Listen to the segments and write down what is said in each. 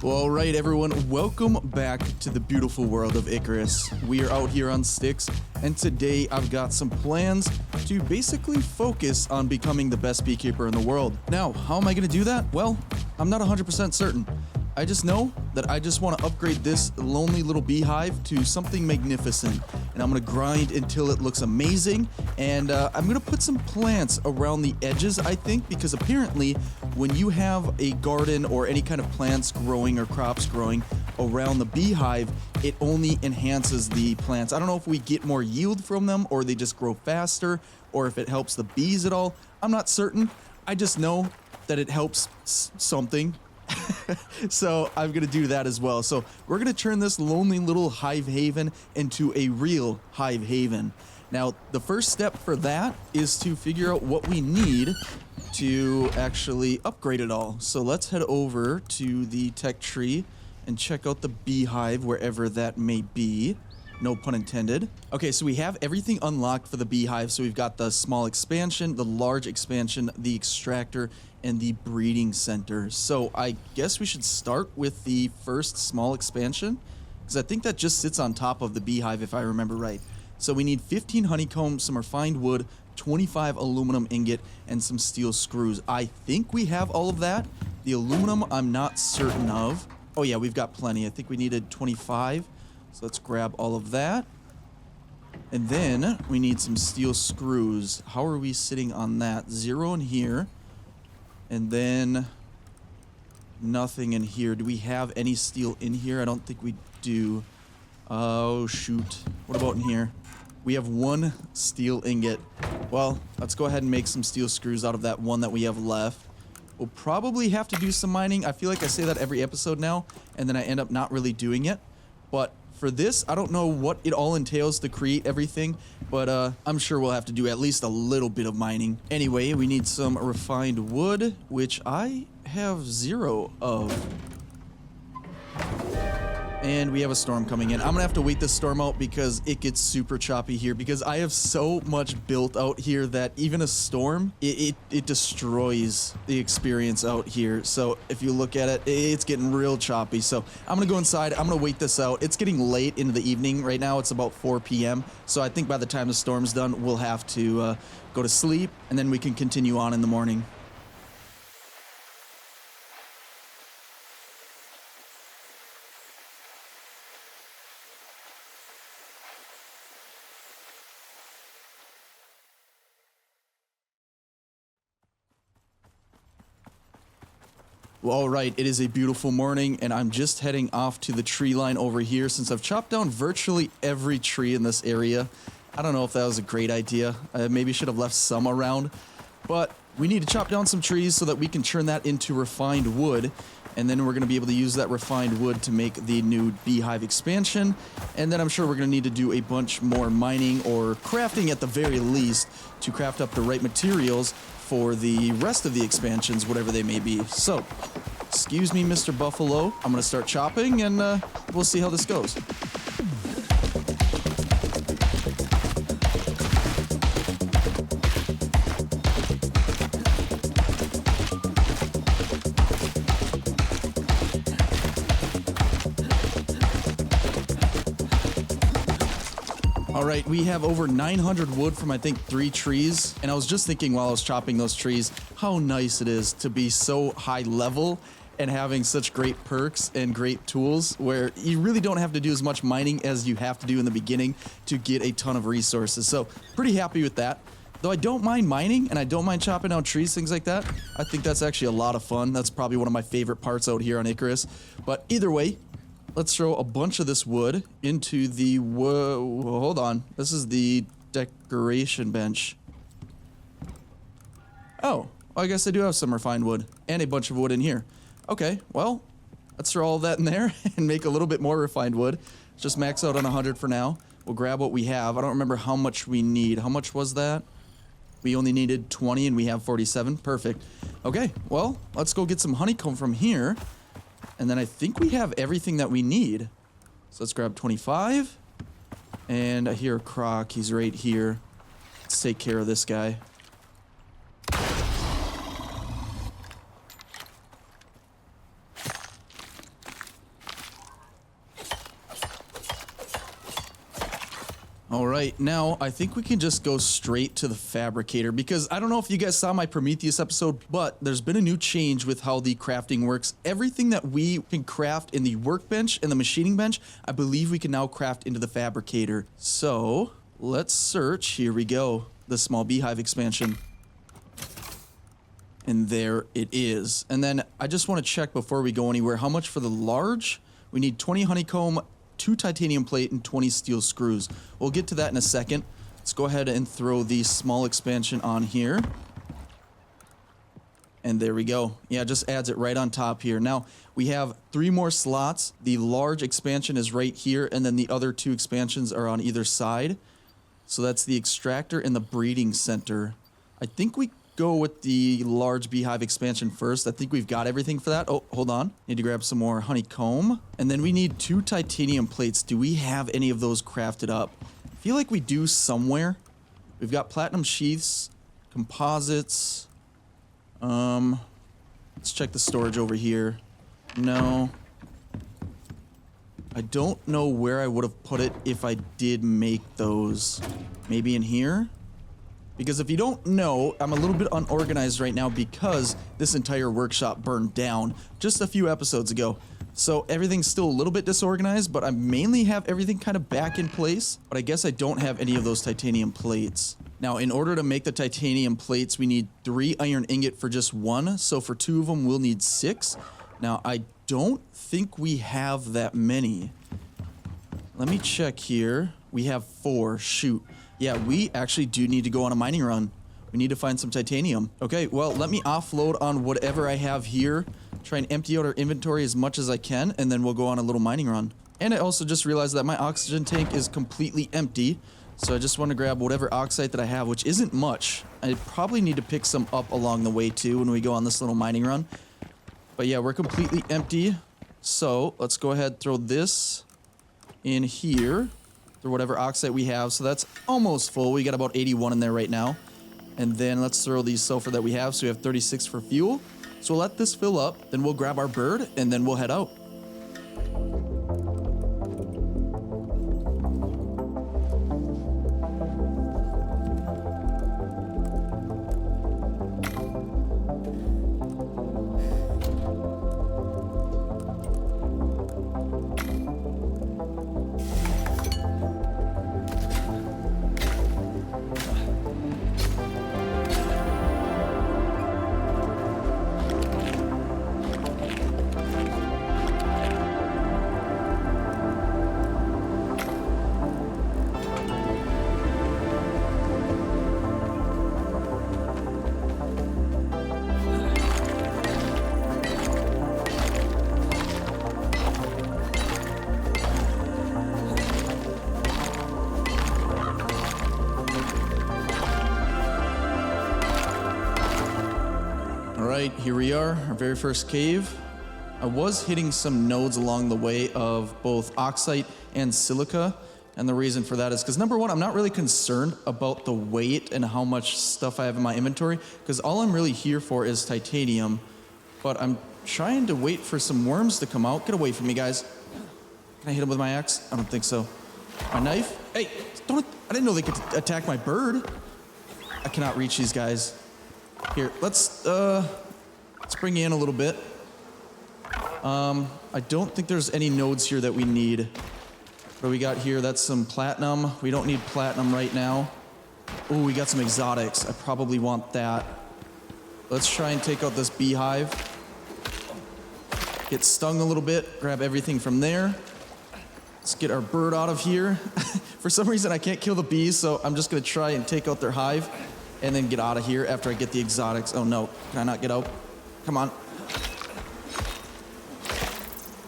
Well, alright everyone, welcome back to the beautiful world of Icarus. We are out here on Styx, and today I've got some plans to basically focus on becoming the best beekeeper in the world. Now, how am I going to do that? Well, I'm not 100% certain. I just know that I just want to upgrade this lonely little beehive to something magnificent. And I'm going to grind until it looks amazing. And I'm going to put some plants around the edges, I think, because apparently when you have a garden or any kind of plants growing or crops growing around the beehive, it only enhances the plants. I don't know if we get more yield from them or they just grow faster or if it helps the bees at all. I'm not certain. I just know that it helps something. So I'm gonna do that as well. So we're gonna turn this lonely little hive haven into a real hive haven. Now the first step for that is to figure out what we need to actually upgrade it all. So let's head over to the tech tree and check out the beehive wherever that may be. No pun intended. Okay, so we have everything unlocked for the beehive. So we've got the small expansion, the large expansion, the extractor, and the breeding center. So I guess we should start with the first small expansion, because I think that just sits on top of the beehive if I remember right. So we need 15 honeycomb, some refined wood, 25 aluminum ingot, and some steel screws. I think we have all of that. The aluminum I'm not certain of. Oh yeah, we've got plenty. I think we needed 25. So let's grab all of that. And then we need some steel screws. How are we sitting on that? 0 in here. And then nothing in here. Do we have any steel in here? I don't think we do. Oh, shoot. What about in here? We have 1 steel ingot. Well, let's go ahead and make some steel screws out of that 1 that we have left. We'll probably have to do some mining. I feel like I say that every episode now, and then I end up not really doing it. But for this, I don't know what it all entails to create everything, but I'm sure we'll have to do at least a little bit of mining. Anyway, we need some refined wood, which I have 0 of. And we have a storm coming in. I'm gonna have to wait this storm out because it gets super choppy here because I have so much built out here that even a storm, it destroys the experience out here. So if you look at it, it's getting real choppy. So I'm gonna go inside. I'm gonna wait this out. It's getting late into the evening right now. It's about 4 p.m. So I think by the time the storm's done, we'll have to go to sleep and then we can continue on in the morning. Well, all right, it is a beautiful morning, and I'm just heading off to the tree line over here since I've chopped down virtually every tree in this area. I don't know if that was a great idea. I maybe should have left some around, but we need to chop down some trees so that we can turn that into refined wood, and then we're going to be able to use that refined wood to make the new beehive expansion, and then I'm sure we're going to need to do a bunch more mining or crafting at the very least to craft up the right materials for the rest of the expansions, whatever they may be. So, excuse me, Mr. Buffalo. I'm gonna start chopping and we'll see how this goes. Alright, we have over 900 wood from I think 3 trees, and I was just thinking while I was chopping those trees how nice it is to be so high level and having such great perks and great tools where you really don't have to do as much mining as you have to do in the beginning to get a ton of resources. So pretty happy with that. Though I don't mind mining and I don't mind chopping down trees, things like that. I think that's actually a lot of fun. That's probably one of my favorite parts out here on Icarus. But either way, let's throw a bunch of this wood into the hold on. This is the decoration bench. Oh, well, I guess I do have some refined wood and a bunch of wood in here. Okay, well, let's throw all that in there and make a little bit more refined wood. Just max out on 100 for now. We'll grab what we have. I don't remember how much we need. How much was that? We only needed 20 and we have 47. Perfect. Okay, well, let's go get some honeycomb from here. And then I think we have everything that we need. So let's grab 25. And I hear a croc. He's right here. Let's take care of this guy. All right, now I think we can just go straight to the fabricator because I don't know if you guys saw my Prometheus episode, but there's been a new change with how the crafting works. Everything that we can craft in the workbench and the machining bench, I believe we can now craft into the fabricator. So let's search. Here we go. The small beehive expansion. And there it is. And then I just want to check before we go anywhere, how much for the large? We need 20 honeycomb, 2 titanium plate, and 20 steel screws. We'll get to that in a second. Let's go ahead and throw the small expansion on here. And there we go. Yeah, just adds it right on top here. Now, we have 3 more slots. The large expansion is right here, and then the other 2 expansions are on either side. So that's the extractor and the breeding center. I think we go with the large beehive expansion first. I think we've got everything for that. Oh, hold on. Need to grab some more honeycomb. And then we need 2 titanium plates. Do we have any of those crafted up? I feel like we do somewhere. We've got platinum sheaths, composites. Let's check the storage over here. No. I don't know where I would have put it if I did make those. Maybe in here? Because if you don't know, I'm a little bit unorganized right now because this entire workshop burned down just a few episodes ago. So everything's still a little bit disorganized, but I mainly have everything kind of back in place. But I guess I don't have any of those titanium plates. Now, in order to make the titanium plates, we need 3 iron ingot for just 1. So for 2 of them, we'll need 6. Now, I don't think we have that many. Let me check here. We have 4. Shoot. Yeah, we actually do need to go on a mining run. We need to find some titanium. Okay, well, let me offload on whatever I have here. Try and empty out our inventory as much as I can, and then we'll go on a little mining run. And I also just realized that my oxygen tank is completely empty. So I just want to grab whatever oxide that I have, which isn't much. I probably need to pick some up along the way too when we go on this little mining run. But yeah, we're completely empty. So let's go ahead and throw this in here. Or whatever oxide we have. So that's almost full. We got about 81 in there right now. And then let's throw the sulfur that we have. So we have 36 for fuel. So we'll let this fill up. Then we'll grab our bird and then we'll head out. Alright, here we are, our very first cave. I was hitting some nodes along the way of both oxide and silica, and the reason for that is because number one, I'm not really concerned about the weight and how much stuff I have in my inventory, because all I'm really here for is titanium, but I'm trying to wait for some worms to come out. Get away from me, guys. Can I hit them with my axe? I don't think so. My knife? Hey, don't, I didn't know they could attack my bird. I cannot reach these guys. Here, let's bring you in a little bit. I don't think there's any nodes here that we need. What do we got here? That's some platinum. We don't need platinum right now. Oh, we got some exotics. I probably want that. Let's try and take out this beehive. Get stung a little bit. Grab everything from there. Let's get our bird out of here. For some reason, I can't kill the bees, so I'm just going to try and take out their hive and then get out of here after I get the exotics. Oh, no. Can I not get out? Come on.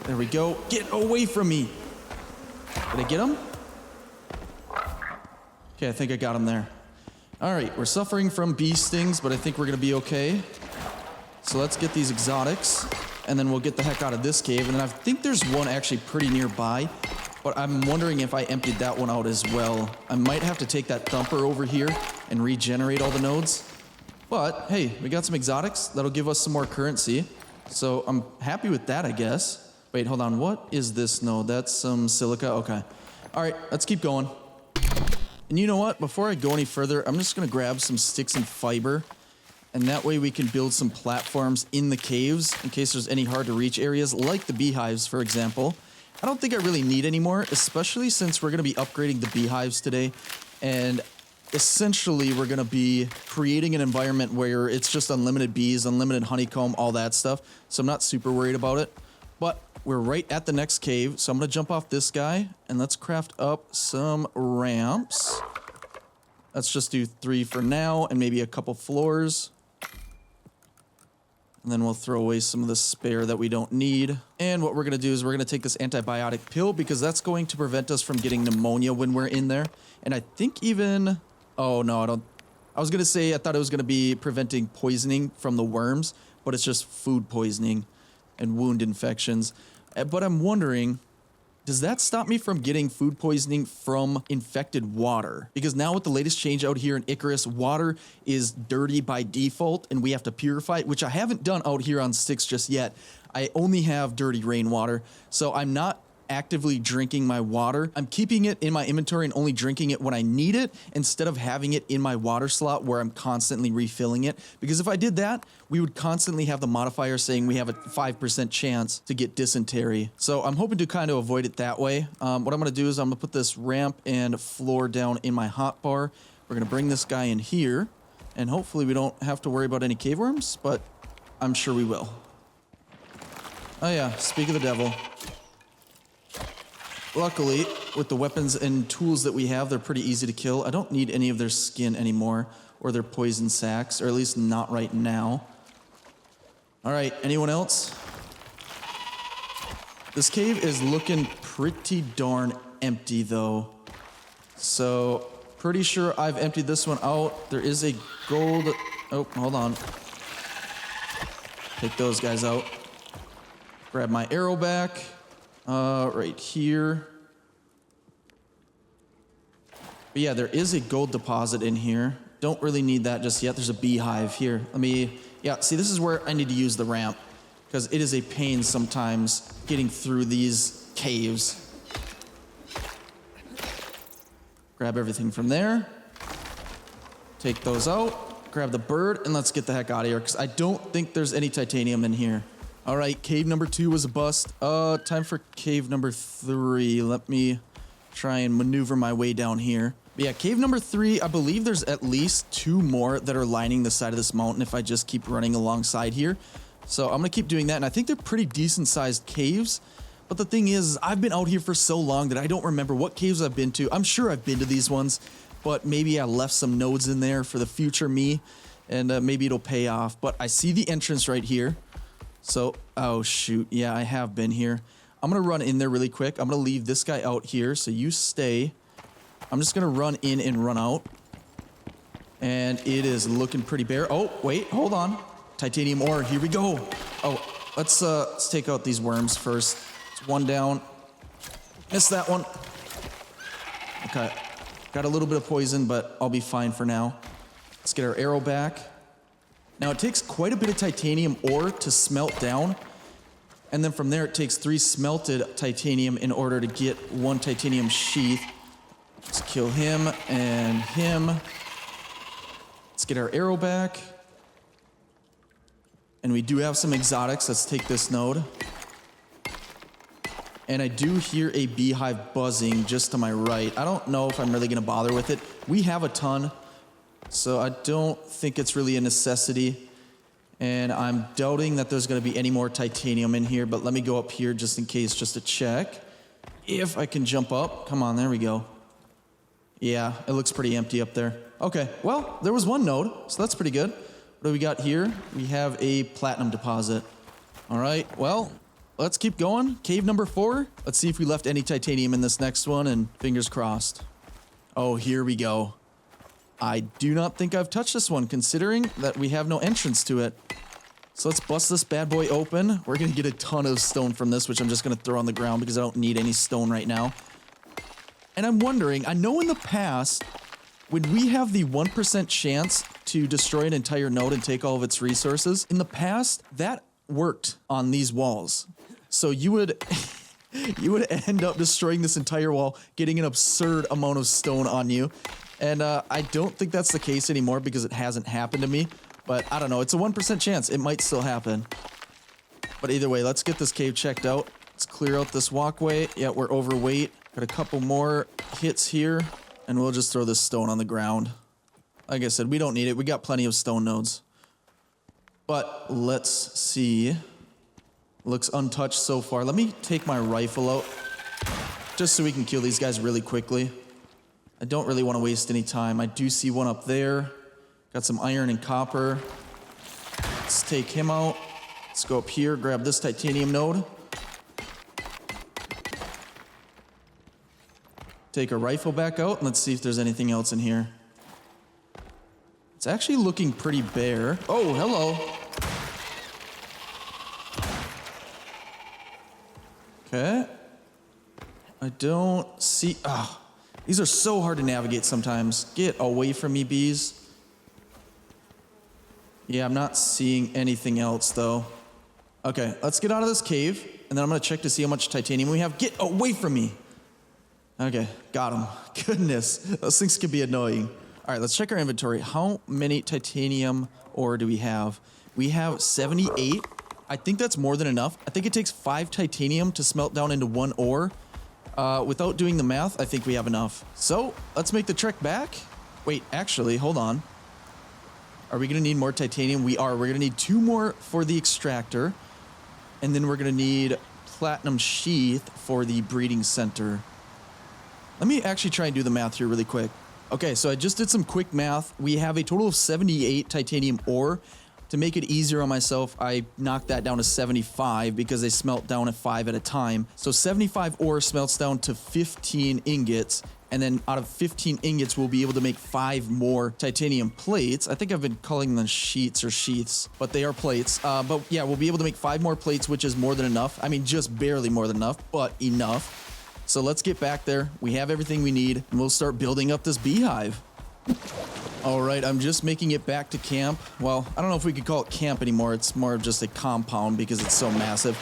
There we go. Get away from me. Did I get him? Okay, I think I got him there. All right, we're suffering from bee stings, but I think we're going to be okay. So let's get these exotics, and then we'll get the heck out of this cave. And then I think there's one actually pretty nearby, but I'm wondering if I emptied that one out as well. I might have to take that thumper over here and regenerate all the nodes. But, hey, we got some exotics. That'll give us some more currency. So I'm happy with that, I guess. Wait, hold on. What is this node? That's some silica. Okay. All right, let's keep going. And you know what? Before I go any further, I'm just going to grab some sticks and fiber. And that way we can build some platforms in the caves in case there's any hard to reach areas like the beehives, for example. I don't think I really need any more, especially since we're going to be upgrading the beehives today. And essentially we're going to be creating an environment where it's just unlimited bees, unlimited honeycomb, all that stuff. So I'm not super worried about it. But we're right at the next cave, so I'm going to jump off this guy and let's craft up some ramps. Let's just do 3 for now and maybe a couple floors. And then we'll throw away some of the spare that we don't need. And what we're going to do is we're going to take this antibiotic pill because that's going to prevent us from getting pneumonia when we're in there. And I think even... Oh, no, I don't... I was going to say I thought it was going to be preventing poisoning from the worms, but it's just food poisoning and wound infections. But I'm wondering... Does that stop me from getting food poisoning from infected water? Because now with the latest change out here in Icarus, water is dirty by default and we have to purify it, which I haven't done out here on Styx just yet. I only have dirty rainwater, so I'm not actively drinking my water. I'm keeping it in my inventory and only drinking it when I need it instead of having it in my water slot where I'm constantly refilling it. Because if I did that, we would constantly have the modifier saying we have a 5% chance to get dysentery. So I'm hoping to kind of avoid it that way. What I'm going to do is I'm going to put this ramp and floor down in my hotbar. We're going to bring this guy in here and hopefully we don't have to worry about any cave worms, but I'm sure we will. Oh yeah, speak of the devil. Luckily, with the weapons and tools that we have, they're pretty easy to kill. I don't need any of their skin anymore, or their poison sacs, or at least not right now. Alright, anyone else? This cave is looking pretty darn empty, though. So, pretty sure I've emptied this one out. There is a gold... Oh, hold on. Take those guys out. Grab my arrow back. Right here. But yeah, there is a gold deposit in here. Don't really need that just yet. There's a beehive here. Yeah, see, this is where I need to use the ramp because it is a pain sometimes getting through these caves. Grab everything from there. Take those out. Grab the bird and let's get the heck out of here because I don't think there's any titanium in here. All right, cave number 2 was a bust. Time for cave number 3. Let me try and maneuver my way down here. But yeah, cave number 3, I believe there's at least 2 more that are lining the side of this mountain if I just keep running alongside here. So I'm gonna keep doing that, and I think they're pretty decent sized caves. But the thing is, I've been out here for so long that I don't remember what caves I've been to. I'm sure I've been to these ones, but maybe I left some nodes in there for the future me, and maybe it'll pay off. But I see the entrance right here. So, oh shoot, yeah, I have been here. I'm gonna run in there really quick. I'm gonna leave this guy out here, so you stay. I'm just gonna run in and run out. And it is looking pretty bare. Oh, wait, hold on. Titanium ore, here we go. Oh, let's take out these worms first. It's one down. Missed that one. Okay, got a little bit of poison, but I'll be fine for now. Let's get our arrow back. Now it takes quite a bit of titanium ore to smelt down, and then from there it takes 3 smelted titanium in order to get 1 titanium sheath. Let's kill him and him. Let's get our arrow back. And we do have some exotics. Let's take this node. And I do hear a beehive buzzing just to my right. I don't know if I'm really gonna bother with it. We have a ton. So I don't think it's really a necessity. And I'm doubting that there's going to be any more titanium in here. But let me go up here just in case, just to check. If I can jump up. Come on, there we go. Yeah, it looks pretty empty up there. Okay, well, there was 1 node. So that's pretty good. What do we got here? We have a platinum deposit. All right, well, let's keep going. Cave number 4. Let's see if we left any titanium in this next one. And fingers crossed. Oh, here we go. I do not think I've touched this one, considering that we have no entrance to it. So let's bust this bad boy open. We're going to get a ton of stone from this, which I'm just going to throw on the ground because I don't need any stone right now. And I'm wondering, I know in the past, when we have the 1% chance to destroy an entire node and take all of its resources, in the past, that worked on these walls. So you would... you would end up destroying this entire wall, getting an absurd amount of stone on you. And I don't think that's the case anymore because it hasn't happened to me. But I don't know, it's a 1% chance. It might still happen. But either way, let's get this cave checked out. Let's clear out this walkway. Yeah, we're overweight. Got a couple more hits here. And we'll just throw this stone on the ground. Like I said, we don't need it. We got plenty of stone nodes. But let's see. Looks untouched so far. Let me take my rifle out. Just so we can kill these guys really quickly. I don't really want to waste any time. I do see one up there. Got some iron and copper. Let's take him out. Let's go up here, grab this titanium node. Take a rifle back out, and let's see if there's anything else in here. It's actually looking pretty bare. Oh, hello. Okay. I don't see... Ah, these are so hard to navigate sometimes. Get away from me, bees. Yeah, I'm not seeing anything else, though. Okay, let's get out of this cave, and then I'm going to check to see how much titanium we have. Get away from me! Okay, got him. Goodness, those things can be annoying. All right, let's check our inventory. How many titanium ore do we have? We have 78. I think that's more than enough. I think it takes 5 titanium to smelt down into 1 ore. Without doing the math, I think we have enough. So, let's make the trek back. Wait, actually, hold on. Are we going to need more titanium? We are. We're going to need 2 more for the extractor. And then we're going to need platinum sheath for the breeding center. Let me actually try and do the math here really quick. Okay, so I just did some quick math. We have a total of 78 titanium ore. To make it easier on myself, I knocked that down to 75 because they smelt down at 5 at a time. So 75 ore smelts down to 15 ingots. And then out of 15 ingots, we'll be able to make 5 more titanium plates. I think I've been calling them sheets or sheaths, but they are plates. But yeah, we'll be able to make 5 more plates, which is more than enough. I mean, just barely more than enough, but enough. So let's get back there. We have everything we need, and we'll start building up this beehive. All right, I'm just making it back to camp. Well, I don't know if we could call it camp anymore. It's more of just a compound because it's so massive.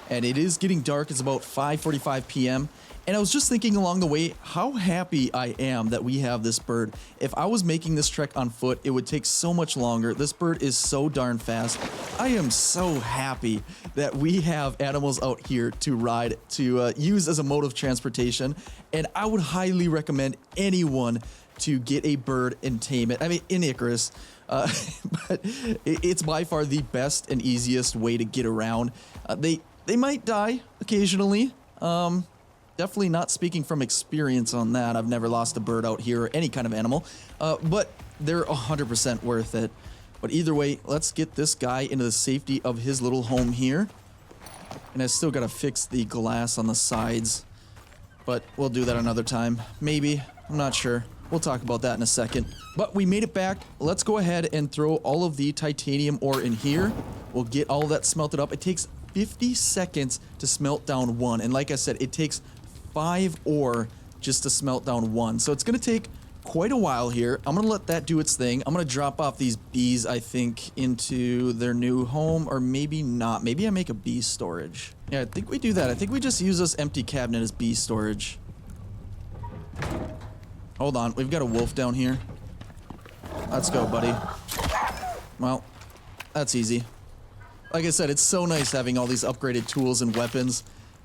And it is getting dark. It's about 5:45 p.m. And I was just thinking along the way how happy I am that we have this bird. If I was making this trek on foot, it would take so much longer. This bird is so darn fast. I am so happy that we have animals out here to ride, to use as a mode of transportation. And I would highly recommend anyone to get a bird and tame it. I mean, in Icarus. But it's by far the best and easiest way to get around. They might die occasionally. Definitely not speaking from experience on that. I've never lost a bird out here or any kind of animal. But they're 100% worth it. But either way, let's get this guy into the safety of his little home here. And I still gotta fix the glass on the sides. But we'll do that another time. Maybe. I'm not sure. We'll talk about that in a second. But we made it back. Let's go ahead and throw all of the titanium ore in here. We'll get all of that smelted up. It takes 50 seconds to smelt down 1. And like I said, it takes 5 ore just to smelt down 1. So it's going to take quite a while here. I'm going to let that do its thing. I'm going to drop off these bees, I think, into their new home. Or maybe not. Maybe I make a bee storage. Yeah, I think we do that. I think we just use this empty cabinet as bee storage. Hold on, we've got a wolf down here. Let's go, buddy. Well, that's easy. Like I said, it's so nice having all these upgraded tools and weapons.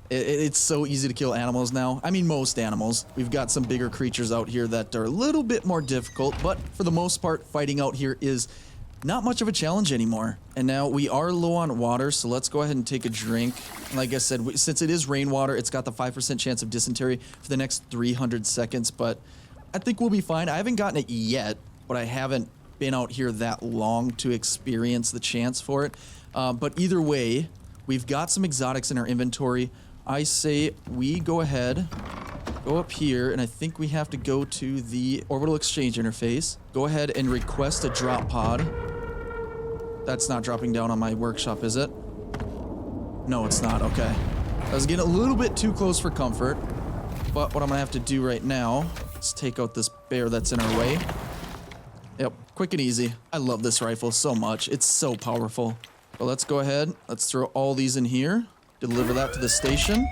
It's so easy to kill animals now. I mean, most animals. We've got some bigger creatures out here that are a little bit more difficult, but for the most part, fighting out here is not much of a challenge anymore. And now we are low on water, so let's go ahead and take a drink. Like I said, since it is rainwater, it's got the 5% chance of dysentery for the next 300 seconds, but I think we'll be fine. I haven't gotten it yet, but I haven't been out here that long to experience the chance for it. But either way, we've got some exotics in our inventory. I say we go ahead, go up here, and I think we have to go to the orbital exchange interface. Go ahead and request a drop pod. That's not dropping down on my workshop, is it? No, it's not. Okay. I was getting a little bit too close for comfort, but what I'm gonna have to do right now, let's take out this bear that's in our way. Yep, quick and easy. I love this rifle so much. It's so powerful. But let's go ahead. Let's throw all these in here. Deliver that to the station.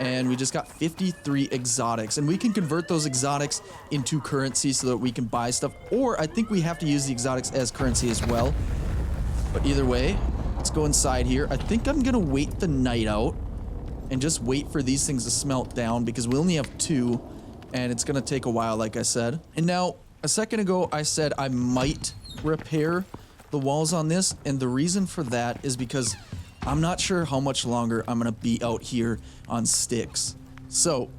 And we just got 53 exotics, and we can convert those exotics into currency so that we can buy stuff, or I think we have to use the exotics as currency as well. But either way, let's go inside here. I think I'm gonna wait the night out and just wait for these things to smelt down because we only have 2 and it's gonna take a while, like I said. And now, a second ago, I said I might repair the walls on this, and the reason for that is because I'm not sure how much longer I'm gonna be out here on Styx. So,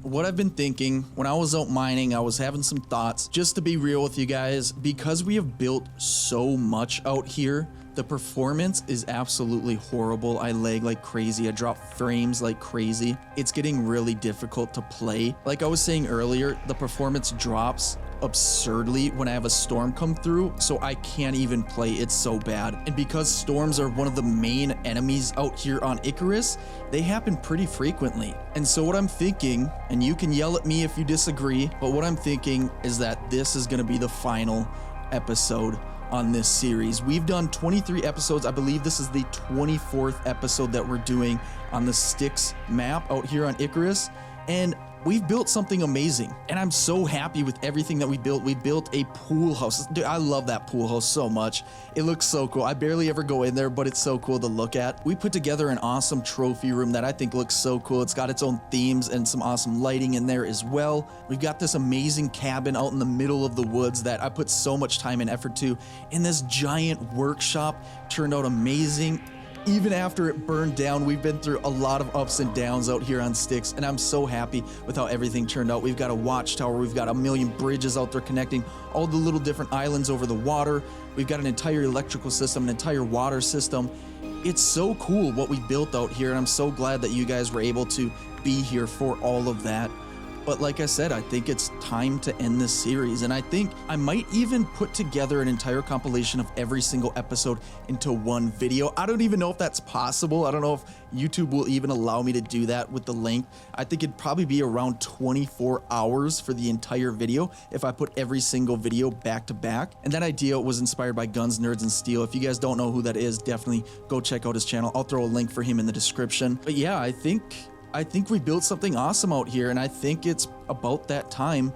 what I've been thinking, when I was out mining, I was having some thoughts. Just to be real with you guys, because we have built so much out here, the performance is absolutely horrible. I lag like crazy. I drop frames like crazy. It's getting really difficult to play. Like I was saying earlier, the performance drops absurdly when I have a storm come through, so I can't even play. It's so bad. And because storms are one of the main enemies out here on Icarus, they happen pretty frequently. And so what I'm thinking, and you can yell at me if you disagree, but what I'm thinking is that this is going to be the final episode on this series. We've done 23 episodes. I believe this is the 24th episode that we're doing on the Styx map out here on Icarus, and we've built something amazing, and I'm so happy with everything that we built. We built a pool house. Dude, I love that pool house so much. It looks so cool. I barely ever go in there, but it's so cool to look at. We put together an awesome trophy room that I think looks so cool. It's got its own themes and some awesome lighting in there as well. We've got this amazing cabin out in the middle of the woods that I put so much time and effort to, and this giant workshop turned out amazing. Even after it burned down, we've been through a lot of ups and downs out here on Styx, and I'm so happy with how everything turned out. We've got a watchtower, we've got a million bridges out there connecting all the little different islands over the water. We've got an entire electrical system, an entire water system. It's so cool what we built out here, and I'm so glad that you guys were able to be here for all of that. But like I said, I think it's time to end this series, and I think I might even put together an entire compilation of every single episode into one video. I don't even know if that's possible. I don't know if YouTube will even allow me to do that with the length. I think it'd probably be around 24 hours for the entire video if I put every single video back to back. And that idea was inspired by Guns, Nerds, and Steel. If you guys don't know who that is, definitely go check out his channel. I'll throw a link for him in the description. But yeah, I think we built something awesome out here, and I think it's about that time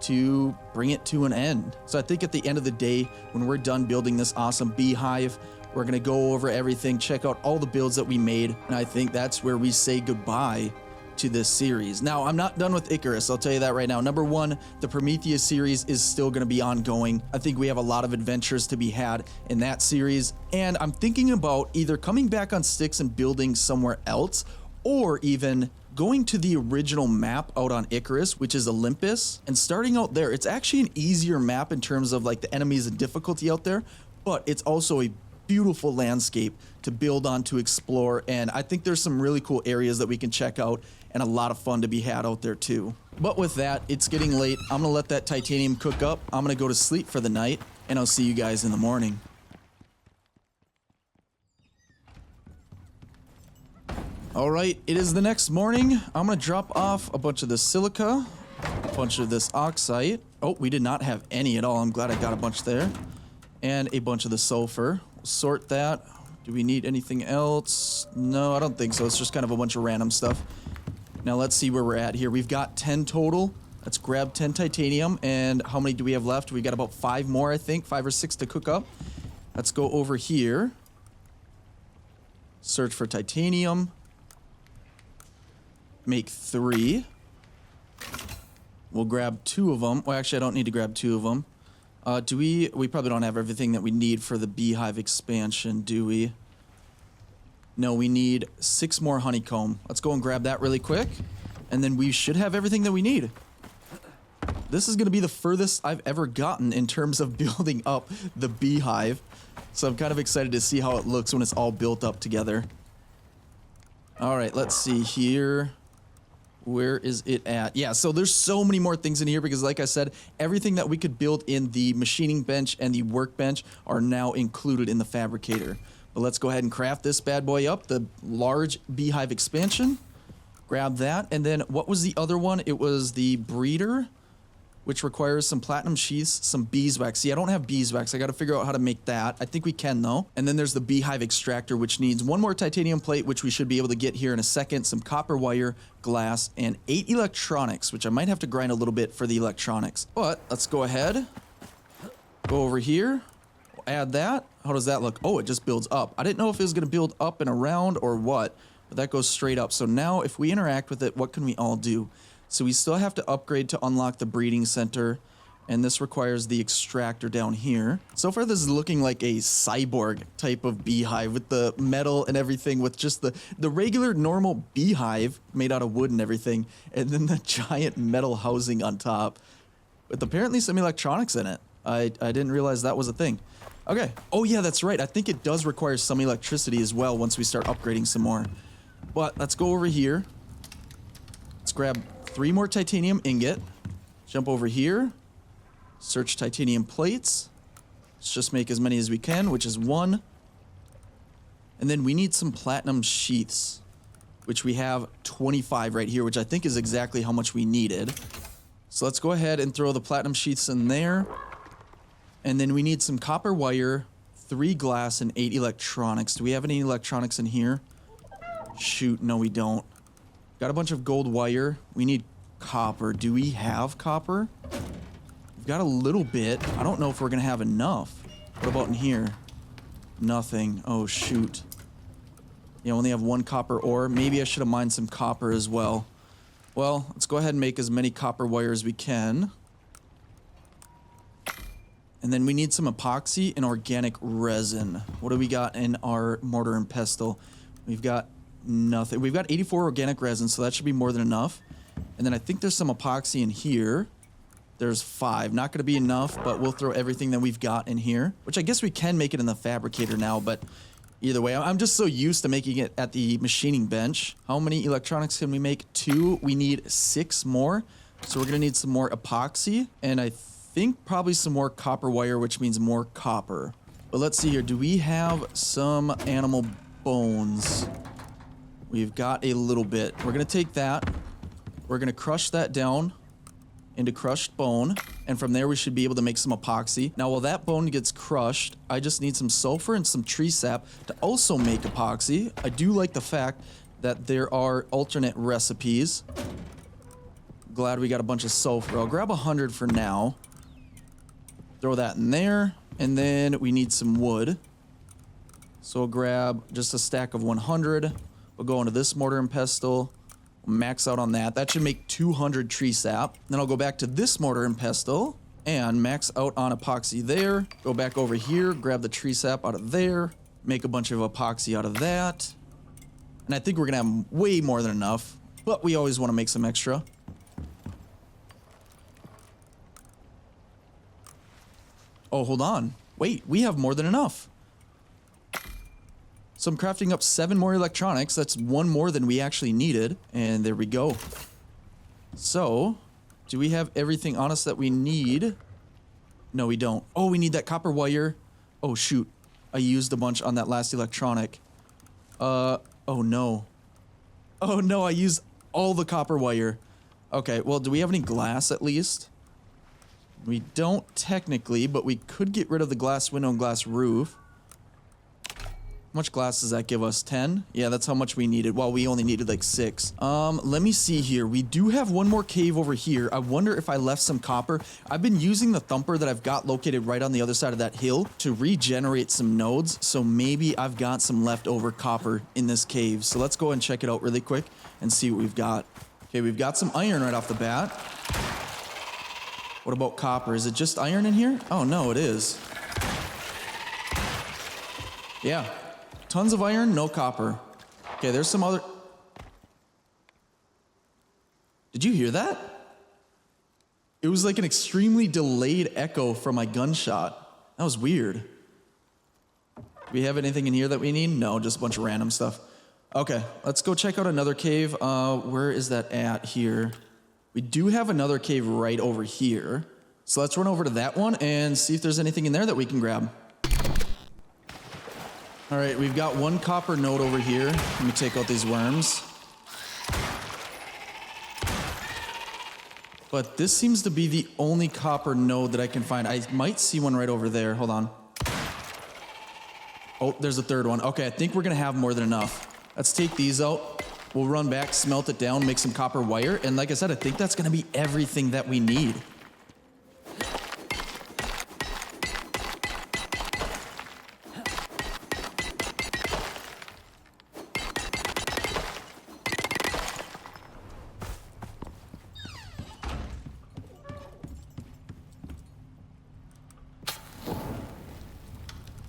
to bring it to an end. So I think at the end of the day, when we're done building this awesome beehive, we're gonna go over everything, check out all the builds that we made, and I think that's where we say goodbye to this series. Now, I'm not done with Icarus, I'll tell you that right now. Number one, the Prometheus series is still gonna be ongoing. I think we have a lot of adventures to be had in that series, and I'm thinking about either coming back on Styx and building somewhere else, or even going to the original map out on Icarus, which is Olympus, and starting out there. It's actually an easier map in terms of like the enemies and difficulty out there, but it's also a beautiful landscape to build on, to explore, and I think there's some really cool areas that we can check out and a lot of fun to be had out there too. But with that, it's getting late. I'm gonna let that titanium cook up. I'm gonna go to sleep for the night, and I'll see you guys in the morning. All right, it is the next morning. I'm gonna drop off a bunch of this silica, a bunch of this oxide. Oh, we did not have any at all. I'm glad I got a bunch there. And a bunch of the sulfur. We'll sort that. Do we need anything else? No, I don't think so. It's just kind of a bunch of random stuff. Now let's see where we're at here. We've got 10 total. Let's grab 10 titanium. And how many do we have left? We got about 5 more, I think. 5 or 6 to cook up. Let's go over here. Search for titanium. Make 3. We'll grab 2 of them. Well, actually, I don't need to grab 2 of them. We probably don't have everything that we need for the beehive expansion, do we? No, we need 6 more honeycomb. Let's go and grab that really quick, and then we should have everything that we need. This is going to be the furthest I've ever gotten in terms of building up the beehive, so I'm kind of excited to see how it looks when it's all built up together. All right, let's see here. Where is it at? Yeah, so there's so many more things in here because, like I said, everything that we could build in the machining bench and the workbench are now included in the fabricator. But let's go ahead and craft this bad boy up, the large beehive expansion. Grab that, and then what was the other one? It was the breeder. which requires some platinum sheaths, some beeswax. See, I don't have beeswax. I got to figure out how to make that. I think we can though. And then there's the beehive extractor, which needs 1 more titanium plate, which we should be able to get here in a second, some copper wire, glass, and 8 electronics, which I might have to grind a little bit for the electronics. But let's go ahead, go over here, add that. How does that look? Oh, it just builds up. I didn't know if it was going to build up and around or what, but that goes straight up. So now if we interact with it, what can we all do? So we still have to upgrade to unlock the breeding center, and this requires the extractor down here. So far this is looking like a cyborg type of beehive with the metal and everything, with just the regular normal beehive made out of wood and everything, and then the giant metal housing on top with apparently some electronics in it. I didn't realize that was a thing. Okay. Oh yeah, that's right. I think it does require some electricity as well once we start upgrading some more. But let's go over here. Let's grab 3 more titanium ingot, jump over here, search titanium plates. Let's just make as many as we can, which is 1. And then we need some platinum sheaths, which we have 25 right here, which I think is exactly how much we needed. So let's go ahead and throw the platinum sheaths in there. And then we need some copper wire, 3 glass, and 8 electronics. Do we have any electronics in here? Shoot, no we don't. Got a bunch of gold wire. We need copper. Do we have copper? We've got a little bit. I don't know if we're gonna have enough. What about in here? Nothing. Oh shoot. Yeah, I only have 1 copper ore. Maybe I should have mined some copper as well. Well, let's go ahead and make as many copper wire as we can. And then we need some epoxy and organic resin. What do we got in our mortar and pestle? We've got nothing. We've got 84 organic resin, so that should be more than enough. And then I think there's some epoxy in here. There's 5. Not going to be enough, but we'll throw everything that we've got in here, which I guess we can make it in the fabricator now, but either way, I'm just so used to making it at the machining bench. How many electronics can we make? 2. We need 6 more. So we're going to need some more epoxy, and I think probably some more copper wire, which means more copper. But let's see here. Do we have some animal bones? We've got a little bit. We're going to take that. We're going to crush that down into crushed bone. And from there, we should be able to make some epoxy. Now, while that bone gets crushed, I just need some sulfur and some tree sap to also make epoxy. I do like the fact that there are alternate recipes. Glad we got a bunch of sulfur. I'll grab 100 for now. Throw that in there. And then we need some wood. So we'll grab just a stack of 100. We'll go into this mortar and pestle, max out on that. That should make 200 tree sap. Then I'll go back to this mortar and pestle and max out on epoxy there. Go back over here, grab the tree sap out of there, make a bunch of epoxy out of that. And I think we're gonna have way more than enough, but we always want to make some extra. Oh, hold on. Wait, we have more than enough. So I'm crafting up 7 more electronics. That's 1 more than we actually needed. And there we go. So, do we have everything on us that we need? No, we don't. Oh, we need that copper wire. Oh, shoot. I used a bunch on that last electronic. Oh no. Oh no, I used all the copper wire. Okay, well, do we have any glass at least? We don't technically, but we could get rid of the glass window and glass roof. How much glass does that give us? 10? Yeah, that's how much we needed. Well, we only needed like 6. Let me see here. We do have 1 more cave over here. I wonder if I left some copper. I've been using the thumper that I've got located right on the other side of that hill to regenerate some nodes. So maybe I've got some leftover copper in this cave. So let's go and check it out really quick and see what we've got. Okay, we've got some iron right off the bat. What about copper? Is it just iron in here? Oh, no, it is. Yeah. Tons of iron, no copper. Okay, there's some other... Did you hear that? It was like an extremely delayed echo from my gunshot. That was weird. Do we have anything in here that we need? No, just a bunch of random stuff. Okay, let's go check out another cave. Where is that at here? We do have another cave right over here. So let's run over to that one and see if there's anything in there that we can grab. All right, we've got 1 copper node over here. Let me take out these worms. But this seems to be the only copper node that I can find. I might see one right over there. Hold on. Oh, there's a third one. Okay, I think we're gonna have more than enough. Let's take these out. We'll run back, smelt it down, make some copper wire. And like I said, I think that's gonna be everything that we need.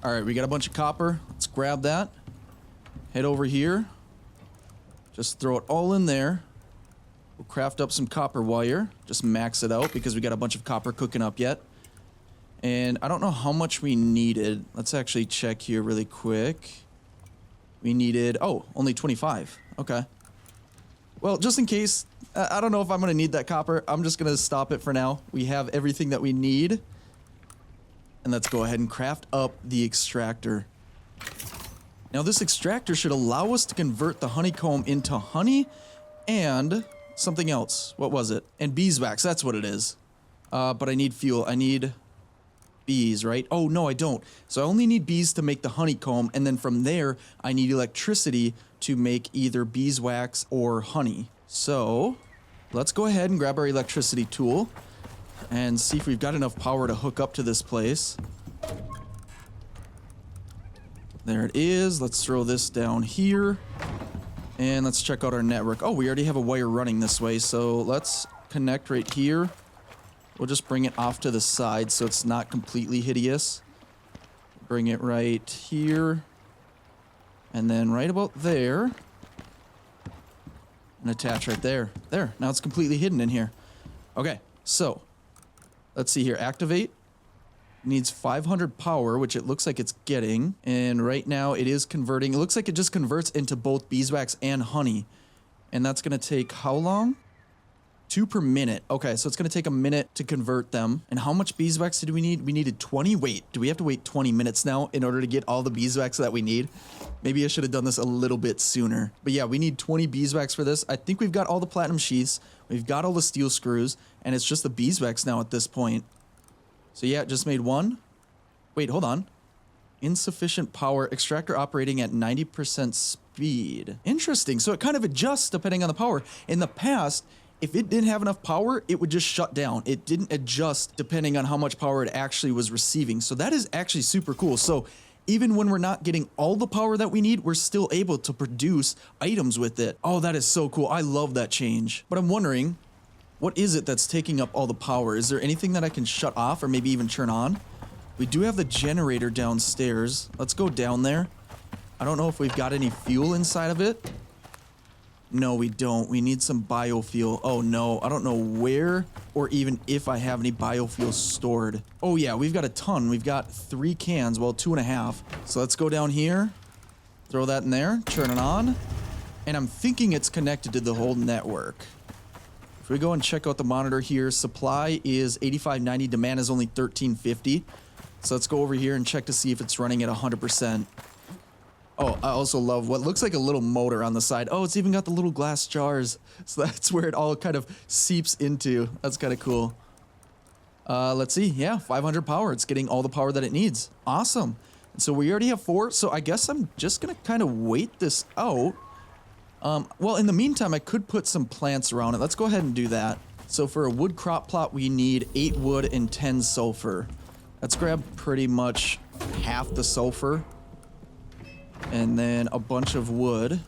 All right, we got a bunch of copper. Let's grab that. Head over here. Just throw it all in there. We'll craft up some copper wire. Just max it out because we got a bunch of copper cooking up yet. And I don't know how much we needed. Let's actually check here really quick. We needed, oh, only 25. Okay. Well, just in case, I don't know if I'm going to need that copper. I'm just going to stop it for now. We have everything that we need. And let's go ahead and craft up the extractor. Now this extractor should allow us to convert the honeycomb into honey and something else. What was it? And beeswax, that's what it is. But I need fuel. I need bees, right? Oh, no, I don't. So I only need bees to make the honeycomb, and then from there, I need electricity to make either beeswax or honey. So let's go ahead and grab our electricity tool and see if we've got enough power to hook up to this place. There it is. Let's throw this down here. And let's check out our network. Oh, we already have a wire running this way, so let's connect right here. We'll just bring it off to the side so it's not completely hideous. Bring it right here. And then right about there. And attach right there. There. Now it's completely hidden in here. Okay, so let's see here. Activate. Needs 500 power, which it looks like it's getting. And right now it is converting. It looks like it just converts into both beeswax and honey. And that's going to take how long? 2 per minute. Okay, so it's going to take a minute to convert them. And how much beeswax did we need? We needed 20. Wait, do we have to wait 20 minutes now in order to get all the beeswax that we need? Maybe I should have done this a little bit sooner. But yeah, we need 20 beeswax for this. I think we've got all the platinum sheaths. We've got all the steel screws. And it's just the beeswax now at this point. So yeah, it just made one. Wait, hold on. Insufficient power. Extractor operating at 90% speed. Interesting. So it kind of adjusts depending on the power. In the past, if it didn't have enough power, it would just shut down. It didn't adjust depending on how much power it actually was receiving. So that is actually super cool. So even when we're not getting all the power that we need, we're still able to produce items with it. Oh, that is so cool. I love that change. But I'm wondering, what is it that's taking up all the power? Is there anything that I can shut off or maybe even turn on? We do have the generator downstairs. Let's go down there. I don't know if we've got any fuel inside of it. No, we don't. We need some biofuel. Oh no, I don't know where or even if I have any biofuel stored. Oh yeah, we've got a ton. We've got 3 cans, well 2.5. So let's go down here, throw that in there, turn it on. And I'm thinking it's connected to the whole network. If we go and check out the monitor here, supply is 8590, demand is only 1350. So let's go over here and check to see if it's running at 100%. Oh, I also love what looks like a little motor on the side. Oh, it's even got the little glass jars. So that's where it all kind of seeps into. That's kind of cool. Let's see. Yeah, 500 power. It's getting all the power that it needs. Awesome. And so we already have 4. So I guess I'm just going to kind of wait this out. Well, in the meantime, I could put some plants around it. Let's go ahead and do that. So for a wood crop plot, we need 8 wood and 10 sulfur. Let's grab pretty much half the sulfur. And then a bunch of wood.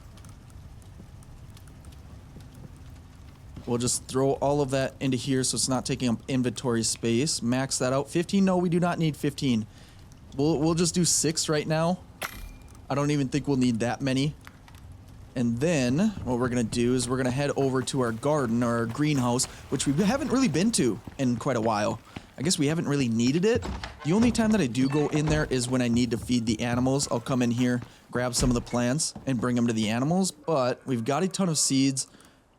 We'll just throw all of that into here so it's not taking up inventory space. Max that out. 15, no, we do not need 15. We'll just do 6 right now. I don't even think we'll need that many. And then what we're going to do is we're going to head over to our garden or our greenhouse, which we haven't really been to in quite a while. I guess we haven't really needed it. The only time that I do go in there is when I need to feed the animals. I'll come in here, grab some of the plants, and bring them to the animals. But we've got a ton of seeds.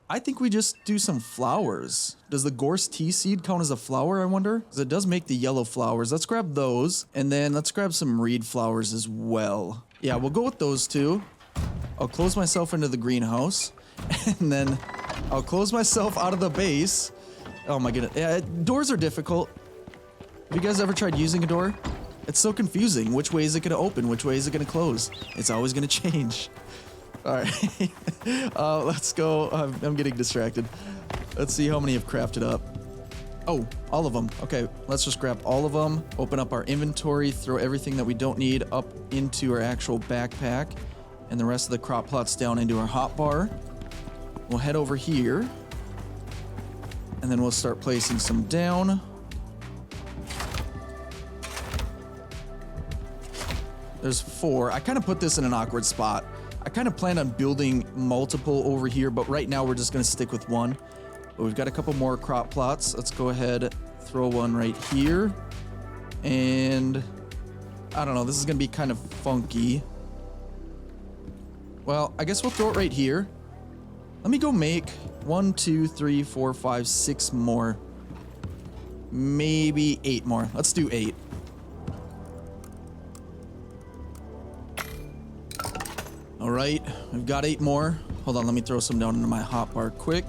I think we just do some flowers. Does the gorse tea seed count as a flower, I wonder? Because it does make the yellow flowers. Let's grab those. And then let's grab some reed flowers as well. Yeah, we'll go with those 2. I'll close myself into the greenhouse. And then I'll close myself out of the base. Oh my goodness. Yeah, doors are difficult. Have you guys ever tried using a door? It's so confusing. Which way is it gonna open? Which way is it gonna close? It's always gonna change. All right, let's go. I'm getting distracted. Let's see how many have crafted up. Oh, all of them. Okay, let's just grab all of them, open up our inventory, throw everything that we don't need up into our actual backpack, and the rest of the crop plots down into our hotbar. We'll head over here, and then we'll start placing some down. There's 4. I kind of put this in an awkward spot. I kind of planned on building multiple over here, but right now we're just going to stick with 1. But we've got a couple more crop plots. Let's go ahead, throw one right here. And I don't know, this is going to be kind of funky. Well, I guess we'll throw it right here. Let me go make 1, 2, 3, 4, 5, 6 more. Maybe 8 more. Let's do 8. All right, we've got 8 more. Hold on, let me throw some down into my hotbar quick.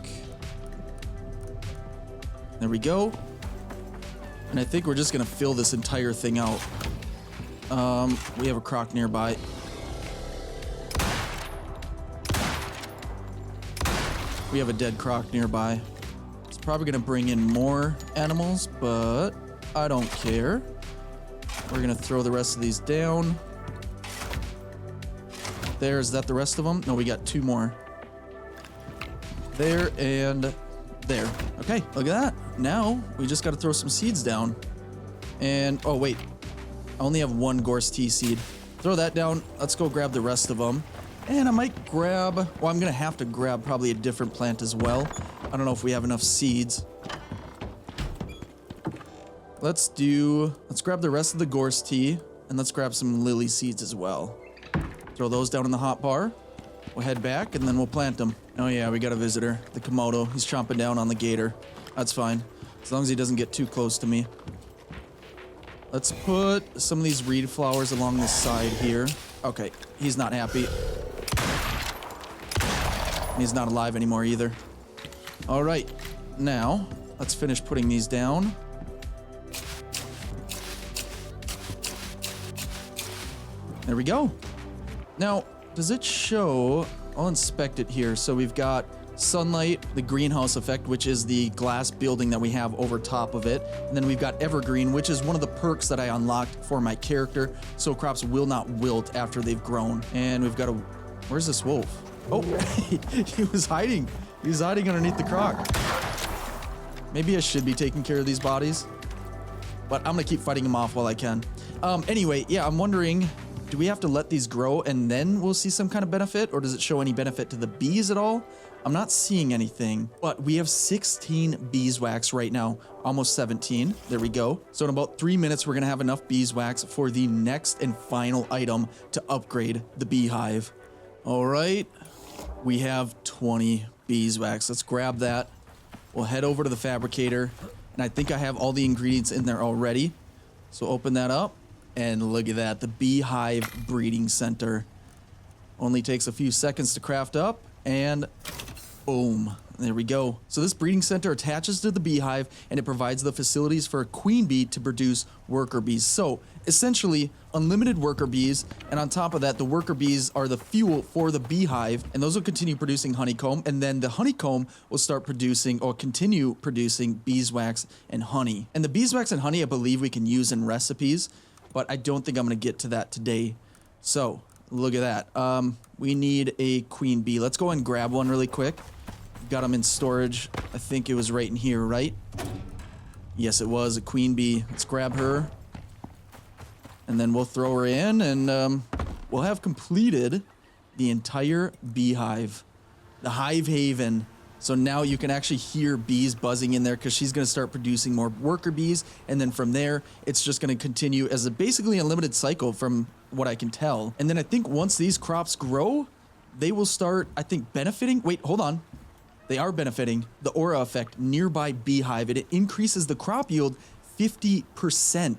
There we go. And I think we're just gonna fill this entire thing out. We have a croc nearby. We have a dead croc nearby. It's probably gonna bring in more animals, but I don't care. We're gonna throw the rest of these down. There, is that the rest of them? No, we got 2 more. There and there. Okay, look at that. Now we just got to throw some seeds down. And oh wait, I only have 1 gorse tea seed. Throw that down. Let's go grab the rest of them. And I might grab, well, I'm gonna have to grab probably a different plant as well. I don't know if we have enough seeds. Let's grab the rest of the gorse tea, and let's grab some lily seeds as well. Throw those down in the hotbar. We'll head back and then we'll plant them. Oh yeah, we got a visitor. The Komodo. He's chomping down on the gator. That's fine. As long as he doesn't get too close to me. Let's put some of these reed flowers along the side here. Okay, he's not happy. He's not alive anymore either. All right, now let's finish putting these down. There we go. Now, does it show? I'll inspect it here. So we've got sunlight, the greenhouse effect, which is the glass building that we have over top of it. And then we've got evergreen, which is one of the perks that I unlocked for my character. So crops will not wilt after they've grown. And we've got where's this wolf? Oh, he was hiding. He was hiding underneath the croc. Maybe I should be taking care of these bodies, but I'm gonna keep fighting them off while I can. Anyway, yeah, I'm wondering, do we have to let these grow and then we'll see some kind of benefit, or does it show any benefit to the bees at all? I'm not seeing anything, but we have 16 beeswax right now, almost 17. There we go. So in about 3 minutes, we're gonna have enough beeswax for the next and final item to upgrade the beehive. All right, we have 20 beeswax. Let's grab that. We'll head over to the fabricator, and I think I have all the ingredients in there already. So open that up. And look at that, the beehive breeding center. Only takes a few seconds to craft up, and boom, there we go. So this breeding center attaches to the beehive, and it provides the facilities for a queen bee to produce worker bees. So essentially, unlimited worker bees, and on top of that, the worker bees are the fuel for the beehive, and those will continue producing honeycomb, and then the honeycomb will start producing, or continue producing, beeswax and honey. And the beeswax and honey, I believe we can use in recipes, but I don't think I'm gonna get to that today. So look at that. We need a queen bee. Let's go and grab one really quick. Got them in storage. I think it was right in here, right? Yes, it was a queen bee. Let's grab her. And then we'll throw her in, and we'll have completed the entire beehive. The hive haven. So now you can actually hear bees buzzing in there because she's going to start producing more worker bees. And then from there, it's just going to continue as a basically unlimited cycle from what I can tell. And then I think once these crops grow, they will start, I think, benefiting. Wait, hold on. They are benefiting the aura effect nearby beehive. It increases the crop yield 50%.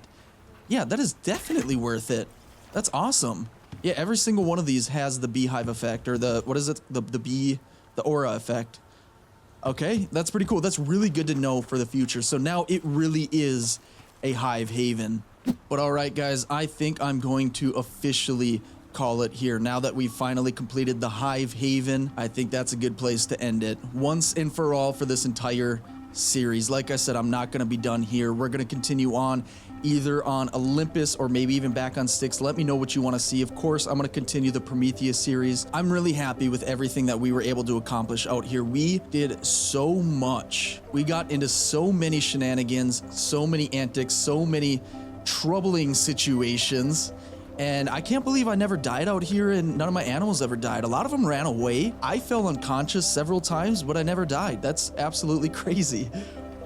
Yeah, that is definitely worth it. That's awesome. Yeah, every single one of these has the beehive effect, or the, what is it? The aura effect. Okay, that's pretty cool. That's really good to know for the future. So now it really is a hive haven. But all right, guys, I think I'm going to officially call it here. Now that we've finally completed the hive haven, I think that's a good place to end it. Once and for all for this entire series. Like I said, I'm not going to be done here. We're going to continue on either on Olympus or maybe even back on Styx. Let me know what you want to see. Of course, I'm going to continue the Prometheus series. I'm really happy with everything that we were able to accomplish out here. We did so much. We got into so many shenanigans, so many antics, so many troubling situations. And I can't believe I never died out here and none of my animals ever died. A lot of them ran away. I fell unconscious several times, but I never died. That's absolutely crazy.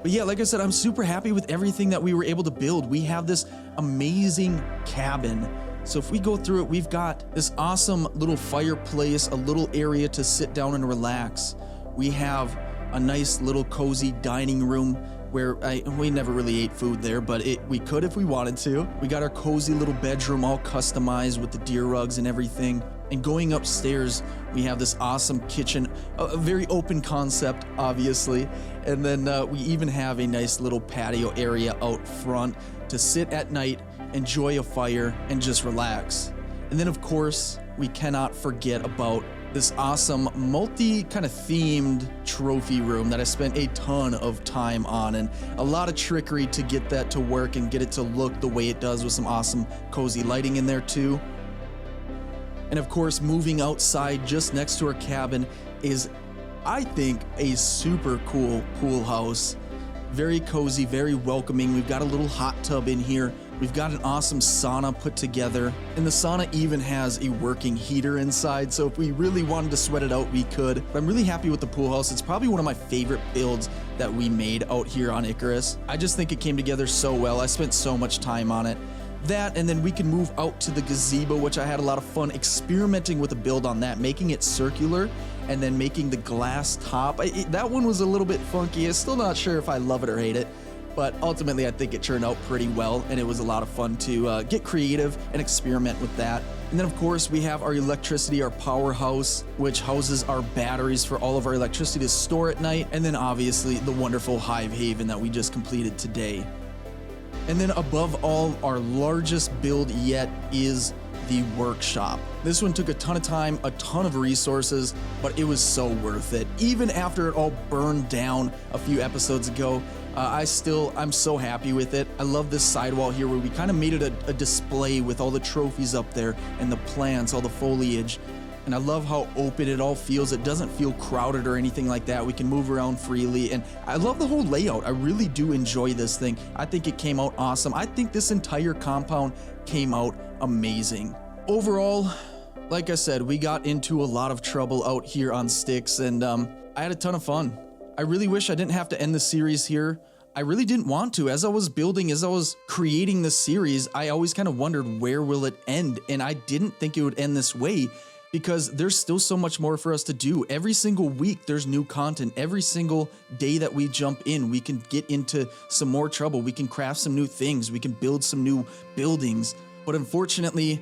But yeah, like I said, I'm super happy with everything that we were able to build. We have this amazing cabin. So if we go through it, we've got this awesome little fireplace, a little area to sit down and relax. We have a nice little cozy dining room where we never really ate food there, but we could if we wanted to. We got our cozy little bedroom all customized with the deer rugs and everything. And going upstairs, we have this awesome kitchen, a very open concept, obviously. And then we even have a nice little patio area out front to sit at night, enjoy a fire, and just relax. And then, of course, we cannot forget about this awesome multi kind of themed trophy room that I spent a ton of time on, and a lot of trickery to get that to work and get it to look the way it does with some awesome cozy lighting in there too. And of course, moving outside just next to our cabin is, I think, a super cool pool house. Very cozy, very welcoming. We've got a little hot tub in here. We've got an awesome sauna put together, and the sauna even has a working heater inside, so if we really wanted to sweat it out, we could. But I'm really happy with the pool house. It's probably one of my favorite builds that we made out here on Icarus. I just think it came together so well. I spent so much time on it. That, and then we can move out to the gazebo, which I had a lot of fun experimenting with a build on that, making it circular and then making the glass top. That one was a little bit funky. I'm still not sure if I love it or hate it, but ultimately I think it turned out pretty well, and it was a lot of fun to get creative and experiment with that. And then of course we have our electricity, our powerhouse, which houses our batteries for all of our electricity to store at night, and then obviously the wonderful hive haven that we just completed today. And then above all, our largest build yet is the workshop. This one took a ton of time, a ton of resources, but it was so worth it. Even after it all burned down a few episodes ago, I'm so happy with it. I love this sidewall here where we kind of made it a display with all the trophies up there and the plants, all the foliage. And I love how open it all feels. It doesn't feel crowded or anything like that. We can move around freely, and I love the whole layout. I really do enjoy this thing. I think it came out awesome. I think this entire compound came out amazing. Overall, like I said, we got into a lot of trouble out here on Styx, and I had a ton of fun. I really wish I didn't have to end the series here. I really didn't want to. As I was building, as I was creating this series, I always kind of wondered, where will it end? And I didn't think it would end this way, because there's still so much more for us to do. Every single week, there's new content. Every single day that we jump in, we can get into some more trouble. We can craft some new things. We can build some new buildings. But unfortunately,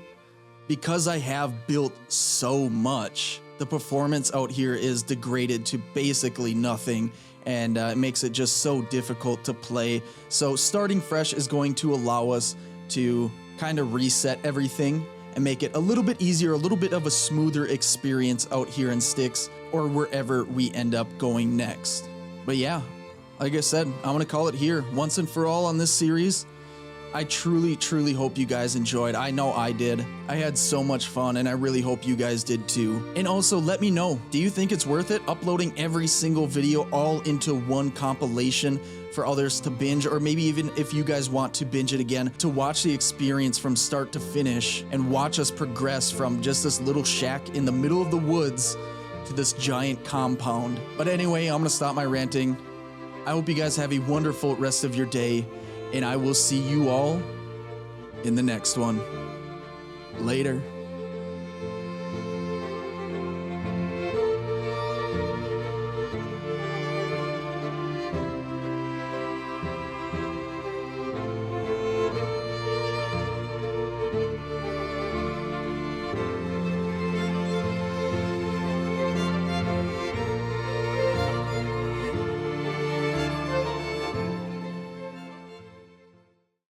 because I have built so much, the performance out here is degraded to basically nothing, and it makes it just so difficult to play. So starting fresh is going to allow us to kind of reset everything and make it a little bit easier, a little bit of a smoother experience out here in Styx or wherever we end up going next. But yeah, like I said, I'm gonna call it here once and for all on this series. I truly, truly hope you guys enjoyed. I know I did. I had so much fun, and I really hope you guys did too. And also let me know, do you think it's worth it uploading every single video all into one compilation for others to binge, or maybe even if you guys want to binge it again, to watch the experience from start to finish and watch us progress from just this little shack in the middle of the woods to this giant compound. But anyway, I'm gonna stop my ranting. I hope you guys have a wonderful rest of your day, and I will see you all in the next one. Later.